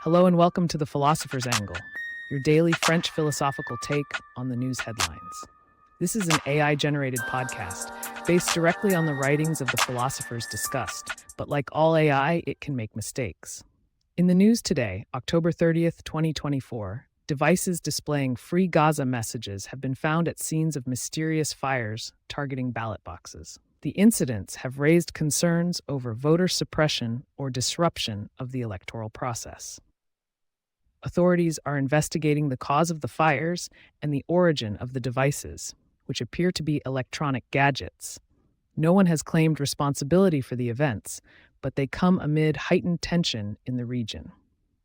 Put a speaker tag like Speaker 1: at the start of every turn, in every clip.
Speaker 1: Hello and welcome to the Philosopher's Angle, your daily French philosophical take on the news headlines. This is an AI-generated podcast based directly on the writings of the philosophers discussed, but like all AI, it can make mistakes. In the news today, October 30th, 2024, devices displaying free Gaza messages have been found at scenes of mysterious fires targeting ballot boxes. The incidents have raised concerns over voter suppression or disruption of the electoral process. Authorities are investigating the cause of the fires and the origin of the devices, which appear to be electronic gadgets. No one has claimed responsibility for the events, but they come amid heightened tension in the region.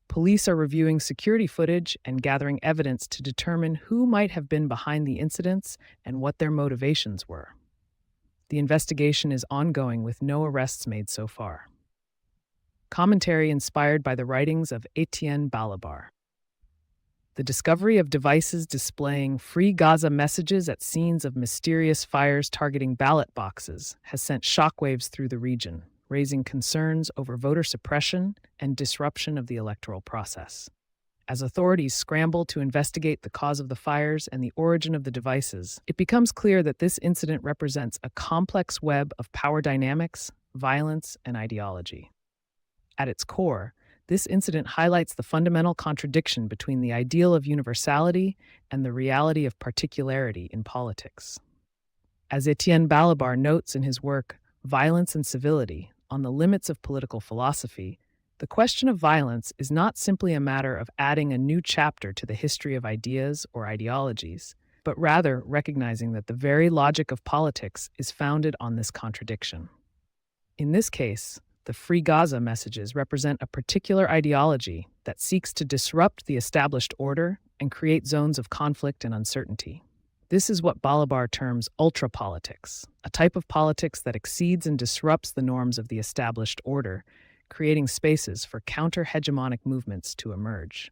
Speaker 1: Police are reviewing security footage and gathering evidence to determine who might have been behind the incidents and what their motivations were. The investigation is ongoing with no arrests made so far. Commentary inspired by the writings of Étienne Balibar. The discovery of devices displaying free Gaza messages at scenes of mysterious fires targeting ballot boxes has sent shockwaves through the region, raising concerns over voter suppression and disruption of the electoral process. As authorities scramble to investigate the cause of the fires and the origin of the devices, it becomes clear that this incident represents a complex web of power dynamics, violence, and ideology. At its core, this incident highlights the fundamental contradiction between the ideal of universality and the reality of particularity in politics. As Étienne Balibar notes in his work, Violence and Civility, on the Limits of Political Philosophy, the question of violence is not simply a matter of adding a new chapter to the history of ideas or ideologies, but rather recognizing that the very logic of politics is founded on this contradiction. In this case, the Free Gaza messages represent a particular ideology that seeks to disrupt the established order and create zones of conflict and uncertainty. This is what Balibar terms ultra-politics, a type of politics that exceeds and disrupts the norms of the established order, creating spaces for counter-hegemonic movements to emerge.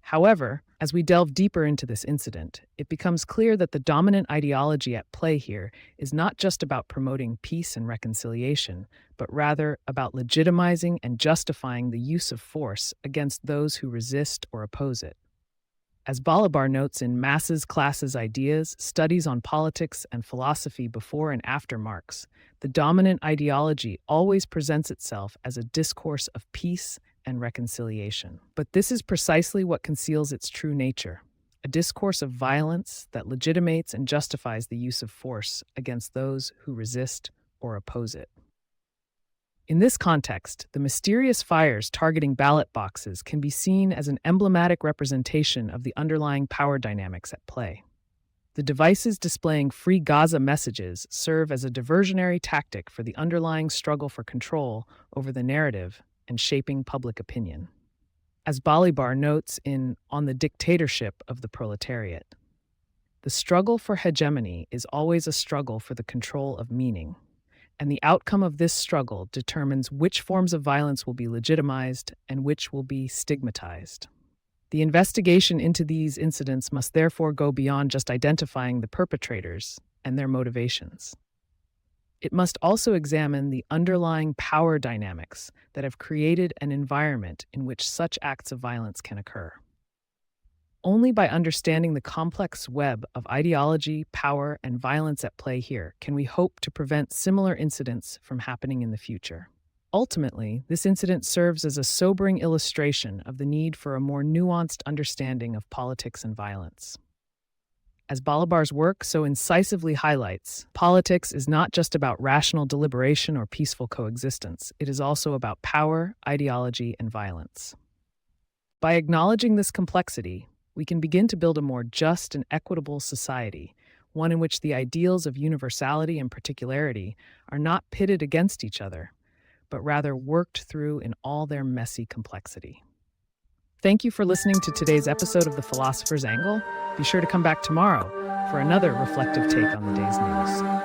Speaker 1: However, as we delve deeper into this incident, it becomes clear that the dominant ideology at play here is not just about promoting peace and reconciliation, but rather about legitimizing and justifying the use of force against those who resist or oppose it. As Balibar notes in Masses, Classes, Ideas, Studies on Politics and Philosophy Before and After Marx, the dominant ideology always presents itself as a discourse of peace and reconciliation. But this is precisely what conceals its true nature, a discourse of violence that legitimates and justifies the use of force against those who resist or oppose it. In this context, the mysterious fires targeting ballot boxes can be seen as an emblematic representation of the underlying power dynamics at play. The devices displaying free Gaza messages serve as a diversionary tactic for the underlying struggle for control over the narrative and shaping public opinion. As Balibar notes in On the Dictatorship of the Proletariat, the struggle for hegemony is always a struggle for the control of meaning, and the outcome of this struggle determines which forms of violence will be legitimized and which will be stigmatized. The investigation into these incidents must therefore go beyond just identifying the perpetrators and their motivations. It must also examine the underlying power dynamics that have created an environment in which such acts of violence can occur. Only by understanding the complex web of ideology, power, and violence at play here can we hope to prevent similar incidents from happening in the future. Ultimately, this incident serves as a sobering illustration of the need for a more nuanced understanding of politics and violence. As Balibar's work so incisively highlights, politics is not just about rational deliberation or peaceful coexistence. It is also about power, ideology, and violence. By acknowledging this complexity, we can begin to build a more just and equitable society, one in which the ideals of universality and particularity are not pitted against each other, but rather worked through in all their messy complexity. Thank you for listening to today's episode of The Philosopher's Angle. Be sure to come back tomorrow for another reflective take on the day's news.